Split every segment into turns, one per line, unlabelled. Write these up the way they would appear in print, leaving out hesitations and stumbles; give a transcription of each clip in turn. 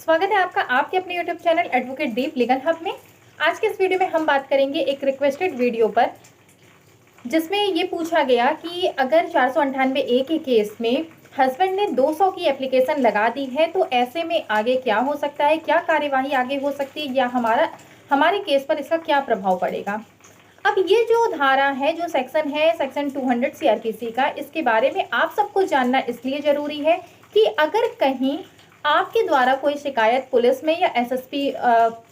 स्वागत है आपका आपके अपने यूट्यूब चैनल एडवोकेट दीप लीगल हब में। आज के इस वीडियो में हम बात करेंगे एक रिक्वेस्टेड वीडियो पर, जिसमें ये पूछा गया कि अगर 498A के केस में हस्बैंड ने 200 की एप्लीकेशन लगा दी है तो ऐसे में आगे क्या हो सकता है, क्या कार्यवाही आगे हो सकती है या हमारे केस पर इसका क्या प्रभाव पड़ेगा। अब ये जो धारा है, जो सेक्शन है, सेक्शन 200 CRPC का, इसके बारे में आप सबको जानना इसलिए ज़रूरी है कि अगर कहीं आपके द्वारा कोई शिकायत पुलिस में या SSP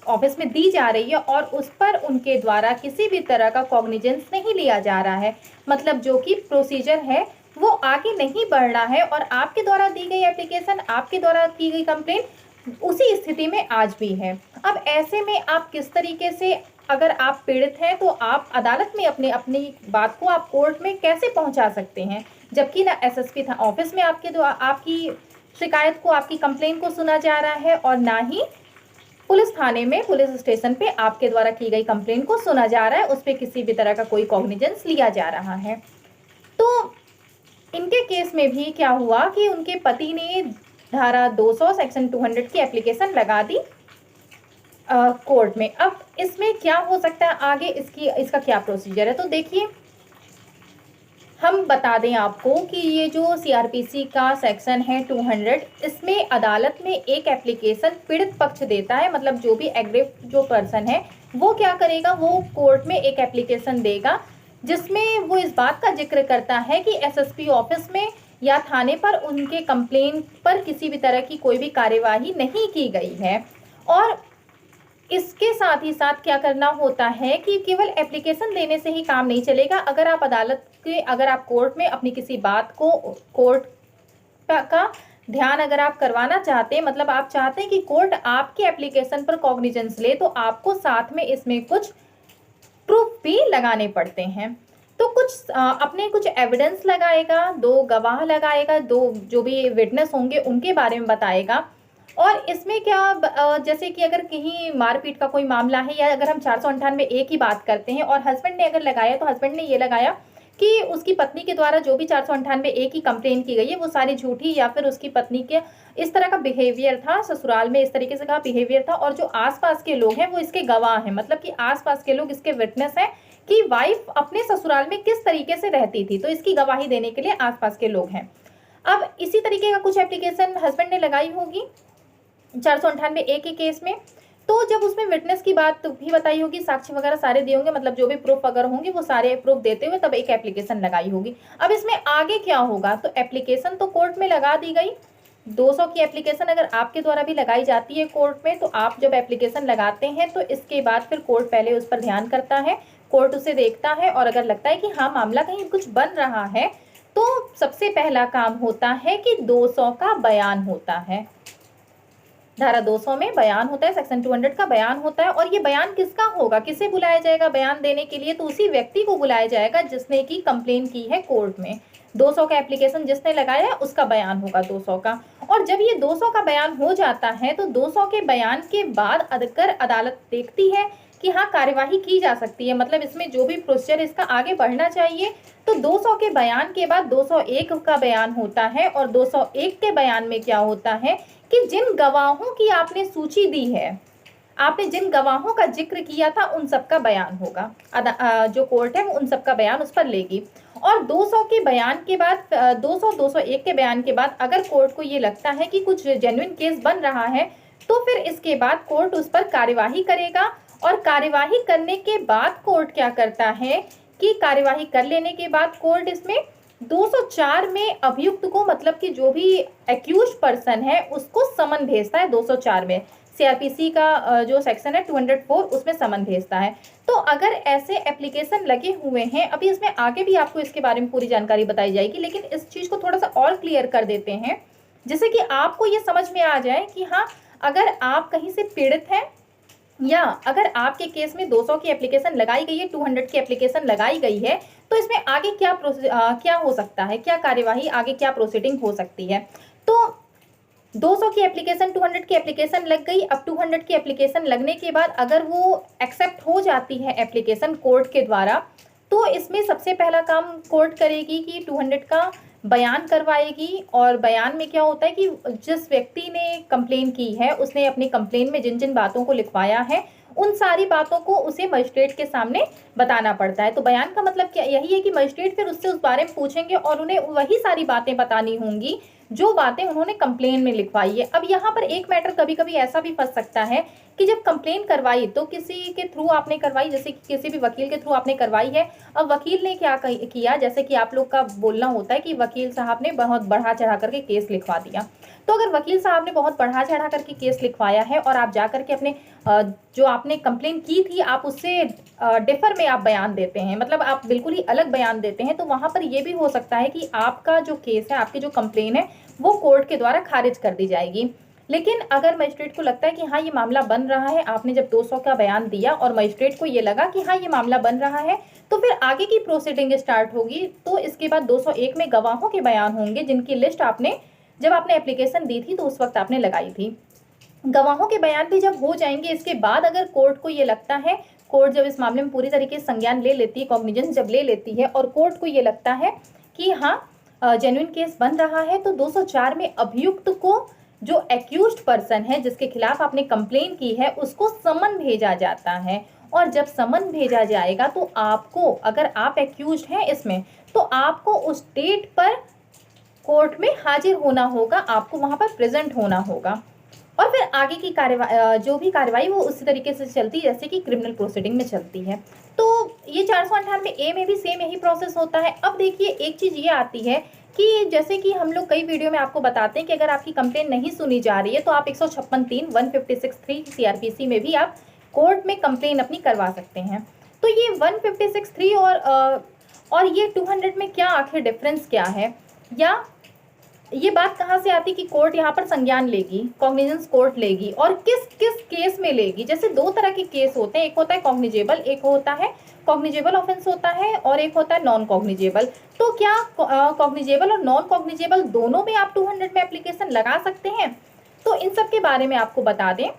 ऑफिस में दी जा रही है और उस पर उनके द्वारा किसी भी तरह का कॉग्निजेंस नहीं लिया जा रहा है, मतलब जो कि प्रोसीजर है वो आगे नहीं बढ़ रहा है और आपके द्वारा दी गई एप्लीकेशन, आपके द्वारा की गई कंप्लेंट उसी स्थिति में आज भी है। अब ऐसे में आप किस तरीके से, अगर आप पीड़ित हैं तो आप अदालत में अपनी बात को आप कोर्ट में कैसे पहुंचा सकते हैं, जबकि ना SSP था ऑफिस में आपकी शिकायत को, आपकी कंप्लेंट को सुना जा रहा है और ना ही पुलिस थाने में, पुलिस स्टेशन पे आपके द्वारा की गई कंप्लेंट को सुना जा रहा है, उस पर किसी भी तरह का कोई कॉग्निजेंस लिया जा रहा है। तो इनके केस में भी क्या हुआ कि उनके पति ने धारा 200 सेक्शन 200 की एप्लीकेशन लगा दी कोर्ट में। अब इसमें क्या हो सकता है आगे, इसका क्या प्रोसीजर है, तो देखिए हम बता दें आपको कि ये जो CRPC का सेक्शन है 200, इसमें अदालत में एक एप्लीकेशन पीड़ित पक्ष देता है, मतलब जो भी एग्रीव्ड जो पर्सन है वो क्या करेगा, वो कोर्ट में एक एप्लीकेशन देगा जिसमें वो इस बात का जिक्र करता है कि SSP ऑफिस में या थाने पर उनके कंप्लेंट पर किसी भी तरह की कोई भी कार्यवाही नहीं की गई है। और इसके साथ ही साथ क्या करना होता है कि केवल एप्लीकेशन देने से ही काम नहीं चलेगा। अगर आप कोर्ट में अपनी किसी बात को कोर्ट का ध्यान अगर आप करवाना चाहते हैं, मतलब आप चाहते हैं कि कोर्ट आपकी एप्लीकेशन पर कॉग्निजेंस ले, तो आपको साथ में इसमें कुछ प्रूफ भी लगाने पड़ते हैं। तो कुछ एविडेंस लगाएगा, 2 गवाह लगाएगा, 2 जो भी विटनेस होंगे उनके बारे में बताएगा। और इसमें क्या, जैसे कि अगर कहीं मारपीट का कोई मामला है, या अगर हम 498A की बात करते हैं और हस्बैंड ने अगर लगाया, तो हस्बैंड ने ये लगाया कि उसकी पत्नी के द्वारा जो भी 498A की कंप्लेंट की गई है वो सारी झूठी, या फिर उसकी पत्नी के इस तरह का बिहेवियर था, ससुराल में इस तरीके से का बिहेवियर था, और जो आसपास के लोग हैं वो इसके गवाह हैं, मतलब कि आसपास के लोग इसके विटनेस हैं कि वाइफ अपने ससुराल में किस तरीके से रहती थी, तो इसकी गवाही देने के लिए आसपास के लोग हैं। अब इसी तरीके का कुछ एप्लीकेशन हस्बैंड ने लगाई होगी 498A के केस में, तो जब उसमें विटनेस की बात भी बताई होगी, साक्ष्य वगैरह सारे दिए होंगे, मतलब जो भी प्रूफ अगर होंगे वो सारे प्रूफ देते हुए तब एक एप्लीकेशन लगाई होगी। अब इसमें आगे क्या होगा, तो एप्लीकेशन तो कोर्ट में लगा दी गई, 200 की एप्लीकेशन अगर आपके द्वारा भी लगाई जाती है कोर्ट में, तो आप जब एप्लीकेशन लगाते हैं तो इसके बाद फिर कोर्ट पहले उस पर ध्यान करता है, कोर्ट उसे देखता है, और अगर लगता है कि हाँ मामला कहीं कुछ बन रहा है तो सबसे पहला काम होता है कि 200 का बयान होता है। धारा 200 में बयान होता है, सेक्शन 200 का बयान होता है। और ये बयान किसका होगा, किसे बुलाया जाएगा बयान देने के लिए, तो उसी व्यक्ति को बुलाया जाएगा जिसने की कंप्लेन की है कोर्ट में। 200 का एप्लीकेशन जिसने लगाया है उसका बयान होगा 200 का। और जब ये 200 का बयान हो जाता है तो 200 के बयान के बाद अगर अदालत देखती है कि हाँ कार्यवाही की जा सकती है, मतलब इसमें जो भी प्रोसीजर इसका आगे बढ़ना चाहिए, तो 200 के बयान के बाद 201 का बयान होता है। और 201 के बयान में क्या होता है कि जिन गवाहों की आपने सूची दी है, आपने जिन गवाहों का जिक्र किया था, उन सबका बयान होगा। जो कोर्ट है वो उन सबका बयान उस पर लेगी। और 200 के बयान के बाद 201 के बयान के बाद अगर कोर्ट को ये लगता है कि कुछ जेन्युइन केस बन रहा है, तो फिर इसके बाद कोर्ट उस पर कार्यवाही करेगा। और कार्यवाही करने के बाद कोर्ट क्या करता है कि कार्यवाही कर लेने के बाद कोर्ट इसमें 204 में अभियुक्त को, मतलब कि जो भी एक्यूज पर्सन है उसको समन भेजता है। 204 में CRPC का जो सेक्शन है 204, उसमें समन भेजता है। तो अगर ऐसे एप्लीकेशन लगे हुए हैं, अभी इसमें आगे भी आपको इसके बारे में पूरी जानकारी बताई जाएगी, लेकिन इस चीज़ को थोड़ा सा और क्लियर कर देते हैं जिससे कि आपको ये समझ में आ जाए कि हाँ, अगर आप कहीं से पीड़ित हैं या अगर आपके केस में 200 की एप्लीकेशन लगाई गई है, 200 की एप्लीकेशन लगाई गई है, तो इसमें आगे क्या हो सकता है, क्या कार्यवाही आगे, क्या प्रोसीडिंग हो सकती है। तो 200 की एप्लीकेशन, 200 की एप्लीकेशन लग गई। अब 200 की एप्लीकेशन लगने के बाद अगर वो एक्सेप्ट हो जाती है एप्लीकेशन कोर्ट के द्वारा, तो इसमें सबसे पहला काम कोर्ट करेगी कि 200 का बयान करवाएगी। और बयान में क्या होता है कि जिस व्यक्ति ने कंप्लेन की है उसने अपनी कंप्लेन में जिन जिन बातों को लिखवाया है उन सारी बातों को उसे मजिस्ट्रेट के सामने बताना पड़ता है। तो बयान का मतलब क्या यही है कि मजिस्ट्रेट फिर उससे उस बारे में पूछेंगे और उन्हें वही सारी बातें बतानी होंगी जो बातें उन्होंने कंप्लेन में लिखवाई है। अब यहाँ पर एक मैटर कभी कभी ऐसा भी फंस सकता है कि जब कंप्लेन करवाई तो किसी के थ्रू आपने करवाई, जैसे कि किसी भी वकील के थ्रू आपने करवाई है। अब वकील ने क्या किया, जैसे कि आप लोग का बोलना होता है कि वकील साहब ने बहुत बढ़ा चढ़ा करके केस लिखवा दिया। तो अगर वकील साहब ने बहुत बढ़ा चढ़ा करके केस लिखवाया है और आप जा करके अपने जो आपने कंप्लेन की थी आप उससे डिफर में आप बयान देते हैं, मतलब आप बिल्कुल ही अलग बयान देते हैं, तो वहां पर यह भी हो सकता है कि आपका जो केस है, आपकी जो कंप्लेन है वो कोर्ट के द्वारा खारिज कर दी जाएगी। लेकिन अगर मजिस्ट्रेट को लगता है कि हाँ ये मामला बन रहा है, आपने जब 200 का बयान दिया और मजिस्ट्रेट को ये लगा कि हाँ ये मामला बन रहा है, तो फिर आगे की प्रोसीडिंग स्टार्ट होगी। तो इसके बाद 201 में गवाहों के बयान होंगे जिनकी लिस्ट आपने जब आपने एप्लीकेशन दी थी तो उस वक्त आपने लगाई थी। गवाहों के बयान भी जब हो जाएंगे, इसके बाद अगर कोर्ट को ये लगता है, कोर्ट जब इस मामले में पूरी तरीके से संज्ञान ले लेती है, कॉग्निजेंस जब ले लेती है और कोर्ट को ये लगता है कि हाँ जेन्युइन केस बन रहा है, तो 204 में अभियुक्त को जो एक्यूज्ड पर्सन है जिसके खिलाफ आपने कंप्लेन की है उसको समन भेजा जाता है। और जब समन भेजा जाएगा तो आपको, अगर आप एक्यूज्ड हैं इसमें, तो आपको उस डेट पर कोर्ट में हाजिर होना होगा, आपको वहां पर प्रेजेंट होना होगा। और फिर आगे की कार्यवाही, जो भी कार्रवाई वो उसी तरीके से चलती है जैसे कि क्रिमिनल प्रोसीडिंग में चलती है। तो ये 498 ए में भी सेम यही प्रोसेस होता है। अब देखिए एक चीज़ ये आती है कि जैसे कि हम लोग कई वीडियो में आपको बताते हैं कि अगर आपकी कंप्लेन नहीं सुनी जा रही है तो आप 156(3), 156(3) CRPC में भी आप कोर्ट में कंप्लेन अपनी करवा सकते हैं। तो ये 156(3) और ये 200 में क्या आखिर डिफरेंस क्या है, या ये बात कहाँ से आती कि कोर्ट यहाँ पर संज्ञान लेगी, कॉग्निजेंस कोर्ट लेगी, और किस किस केस में लेगी। जैसे दो तरह के केस होते हैं, एक होता है कॉग्निजेबल, एक होता है कॉग्निजेबल ऑफेंस होता है, और एक होता है नॉन कॉग्निजेबल। तो क्या कॉग्निजेबल और नॉन कॉग्निजेबल दोनों में आप 200 में एप्लीकेशन लगा सकते हैं? तो इन सब के बारे में आपको बता दें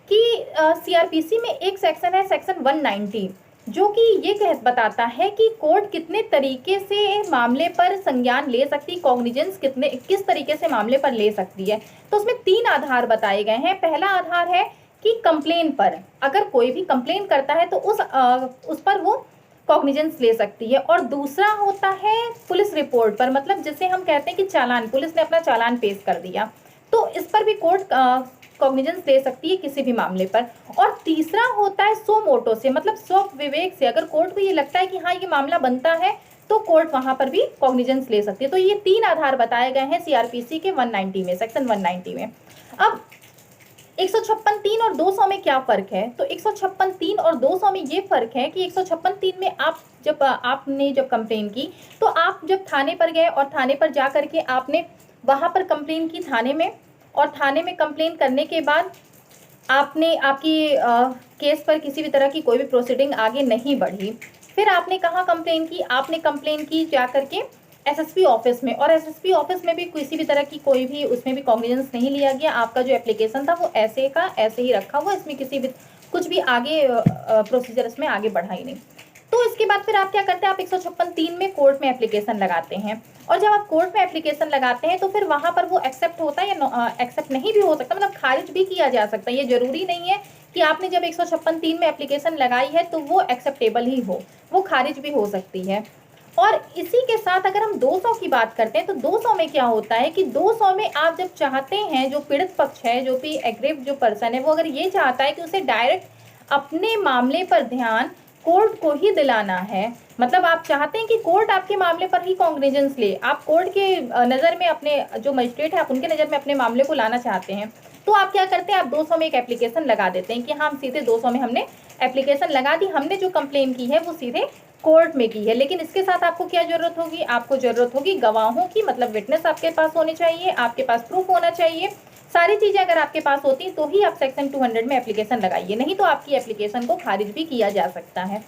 कि CRPC में एक सेक्शन है, सेक्शन 190, जो कि ये बताता है कि कोर्ट कितने तरीके से मामले पर संज्ञान ले सकती, कॉग्निजेंस किस तरीके से मामले पर ले सकती है। तो उसमें 3 आधार बताए गए हैं। पहला आधार है कि कंप्लेन पर, अगर कोई भी कंप्लेन करता है तो उस पर वो कॉग्निजेंस ले सकती है। और दूसरा होता है पुलिस रिपोर्ट पर, मतलब जिसे हम कहते हैं कि चालान, पुलिस ने अपना चालान पेश कर दिया तो इस पर भी कोर्ट कॉग्निजेंस ले सकती है किसी भी मामले पर। और तीसरा होता है सो मोटो से, मतलब स्व विवेक से, अगर कोर्ट को ये लगता है कि हाँ ये मामला बनता है तो कोर्ट वहां पर भी कॉग्निजेंस ले सकती है। तो ये 3 आधार बताए गए हैं CRPC के 190 में, सेक्शन 190 में। अब 156(3) और 200 में क्या फर्क है? तो 156(3) और 200 में ये फर्क है कि 156(3) में आपने जब कंप्लेन की तो आप जब थाने पर गए और थाने पर जा करके आपने वहां पर कंप्लेन की थाने में, और थाने में कंप्लेन करने के बाद आपने आपकी केस पर किसी भी तरह की कोई भी प्रोसीडिंग आगे नहीं बढ़ी। फिर आपने कहाँ कंप्लेन की? आपने कंप्लेन की जा करके SSP ऑफिस में, और SSP ऑफिस में भी किसी भी तरह की कोई भी उसमें भी कॉग्निजेंस नहीं लिया गया। आपका जो एप्लीकेशन था वो ऐसे का ऐसे ही रखा हुआ, इसमें किसी भी कुछ भी आगे प्रोसीजर इसमें आगे बढ़ा ही नहीं। तो इसके बाद फिर आप क्या करते हैं, आप 156(3) में कोर्ट में एप्लीकेशन लगाते हैं। और जब आप कोर्ट में एप्लीकेशन लगाते हैं तो फिर वहां पर वो एक्सेप्ट होता है या एक्सेप्ट नहीं भी हो सकता, मतलब खारिज भी किया जा सकता है। ये जरूरी नहीं है कि आपने जब 156(3) में एप्लीकेशन लगाई है तो वो एक्सेप्टेबल ही हो, वो खारिज भी हो सकती है। और इसी के साथ अगर हम 200 की बात करते हैं तो 200 में क्या होता है कि 200 में आप जब चाहते हैं, जो पीड़ित पक्ष है, जो भी एग्रीव्ड जो पर्सन है, वो अगर ये चाहता है कि उसे डायरेक्ट अपने मामले पर ध्यान कोर्ट को ही दिलाना है, मतलब आप चाहते हैं कि कोर्ट आपके मामले पर ही कॉग्निजेंस ले, आप कोर्ट के नज़र में, अपने जो मजिस्ट्रेट है आप उनके नज़र में अपने मामले को लाना चाहते हैं, तो आप क्या करते हैं, आप 200 में एक एप्लीकेशन लगा देते हैं कि हाँ सीधे 200 में हमने एप्लीकेशन लगा दी, हमने जो कंप्लेन की है वो सीधे कोर्ट में की है। लेकिन इसके साथ आपको क्या जरूरत होगी? आपको जरूरत होगी गवाहों की, मतलब विटनेस आपके पास होने चाहिए, आपके पास प्रूफ होना चाहिए। सारी चीजें अगर आपके पास होती तो ही आप सेक्शन 200 में एप्लीकेशन लगाइए, नहीं तो आपकी एप्लीकेशन को खारिज भी किया जा सकता है।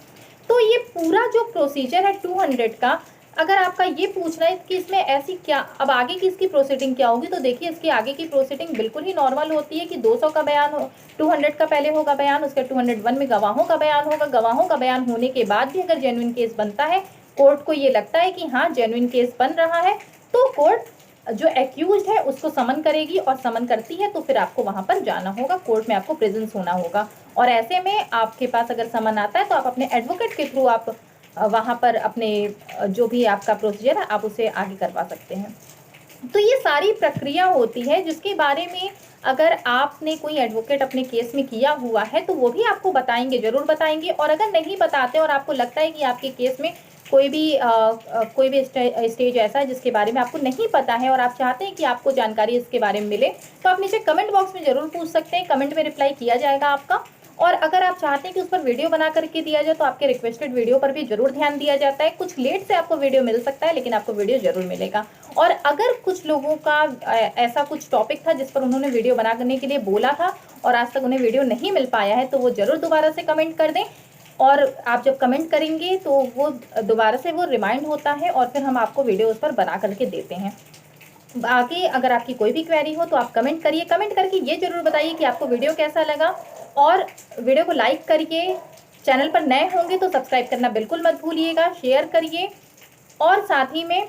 तो ये पूरा जो प्रोसीजर है 200 का, अगर आपका ये पूछना है कि इसमें ऐसी क्या, अब आगे की इसकी प्रोसीडिंग क्या होगी, तो देखिए इसकी आगे की प्रोसीडिंग बिल्कुल ही नॉर्मल होती है कि 200 का बयान हो, 200 का पहले होगा बयान, उसके 201 में गवाहों का बयान होगा। गवाहों का बयान होने के बाद भी अगर जेन्युइन केस बनता है, कोर्ट को ये लगता है कि हाँ जेन्युइन केस बन रहा है, तो कोर्ट जो एक्यूज है उसको समन करेगी, और समन करती है तो फिर आपको वहाँ पर जाना होगा, कोर्ट में आपको प्रेजेंस होना होगा। और ऐसे में आपके पास अगर समन आता है तो आप अपने एडवोकेट के थ्रू आप वहाँ पर अपने जो भी आपका प्रोसीजर है आप उसे आगे करवा सकते हैं। तो ये सारी प्रक्रिया होती है जिसके बारे में अगर आपने कोई एडवोकेट अपने केस में किया हुआ है तो वो भी आपको बताएंगे, ज़रूर बताएंगे। और अगर नहीं बताते और आपको लगता है कि आपके केस में कोई भी स्टेज ऐसा है जिसके बारे में आपको नहीं पता है और आप चाहते हैं कि आपको जानकारी इसके बारे में मिले, तो आप नीचे कमेंट बॉक्स में ज़रूर पूछ सकते हैं, कमेंट में रिप्लाई किया जाएगा आपका। और अगर आप चाहते हैं कि उस पर वीडियो बना करके दिया जाए तो आपके रिक्वेस्टेड वीडियो पर भी जरूर ध्यान दिया जाता है। कुछ लेट से आपको वीडियो मिल सकता है लेकिन आपको वीडियो जरूर मिलेगा। और अगर कुछ लोगों का ऐसा कुछ टॉपिक था जिस पर उन्होंने वीडियो बना करने के लिए बोला था और आज तक उन्हें वीडियो नहीं मिल पाया है तो वो जरूर दोबारा से कमेंट कर दें। और आप जब कमेंट करेंगे तो वो दोबारा से वो रिमाइंड होता है और फिर हम आपको वीडियो उस पर बना करके देते हैं। आगे अगर आपकी कोई भी क्वेरी हो तो आप कमेंट करिए, कमेंट करके ये जरूर बताइए कि आपको वीडियो कैसा लगा। और वीडियो को लाइक करिए, चैनल पर नए होंगे तो सब्सक्राइब करना बिल्कुल मत भूलिएगा, शेयर करिए। और साथ ही में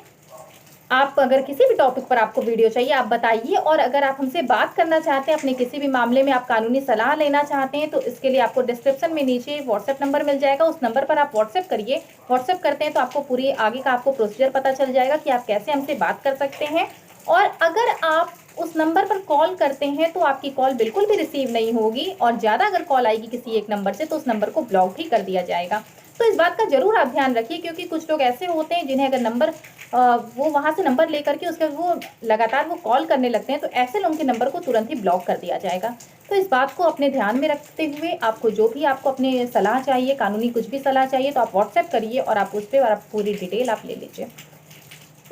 आप अगर किसी भी टॉपिक पर आपको वीडियो चाहिए आप बताइए। और अगर आप हमसे बात करना चाहते हैं अपने किसी भी मामले में, आप कानूनी सलाह लेना चाहते हैं, तो इसके लिए आपको डिस्क्रिप्शन में नीचे व्हाट्सएप नंबर मिल जाएगा, उस नंबर पर आप व्हाट्सएप करिए। व्हाट्सएप करते हैं तो आपको पूरी आगे का आपको प्रोसीजर पता चल जाएगा कि आप कैसे हमसे बात कर सकते हैं। और अगर आप उस नंबर पर कॉल करते हैं तो आपकी कॉल बिल्कुल भी रिसीव नहीं होगी, और ज़्यादा अगर कॉल आएगी किसी एक नंबर से तो उस नंबर को ब्लॉक भी कर दिया जाएगा। तो इस बात का जरूर आप ध्यान रखिए, क्योंकि कुछ लोग ऐसे होते हैं जिन्हें अगर नंबर वो वहाँ से नंबर लेकर के उसके वो लगातार वो कॉल करने लगते हैं, तो ऐसे लोगों के नंबर को तुरंत ही ब्लॉक कर दिया जाएगा। तो इस बात को अपने ध्यान में रखते हुए आपको जो भी आपको अपने सलाह चाहिए, कानूनी कुछ भी सलाह चाहिए, तो आप व्हाट्सएप करिए और आप उस पर आप पूरी डिटेल आप ले लीजिए।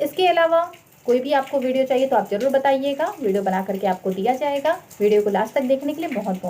इसके अलावा कोई भी आपको वीडियो चाहिए तो आप ज़रूर बताइएगा, वीडियो बना करके आपको दिया जाएगा। वीडियो को लास्ट तक देखने के लिए बहुत बहुत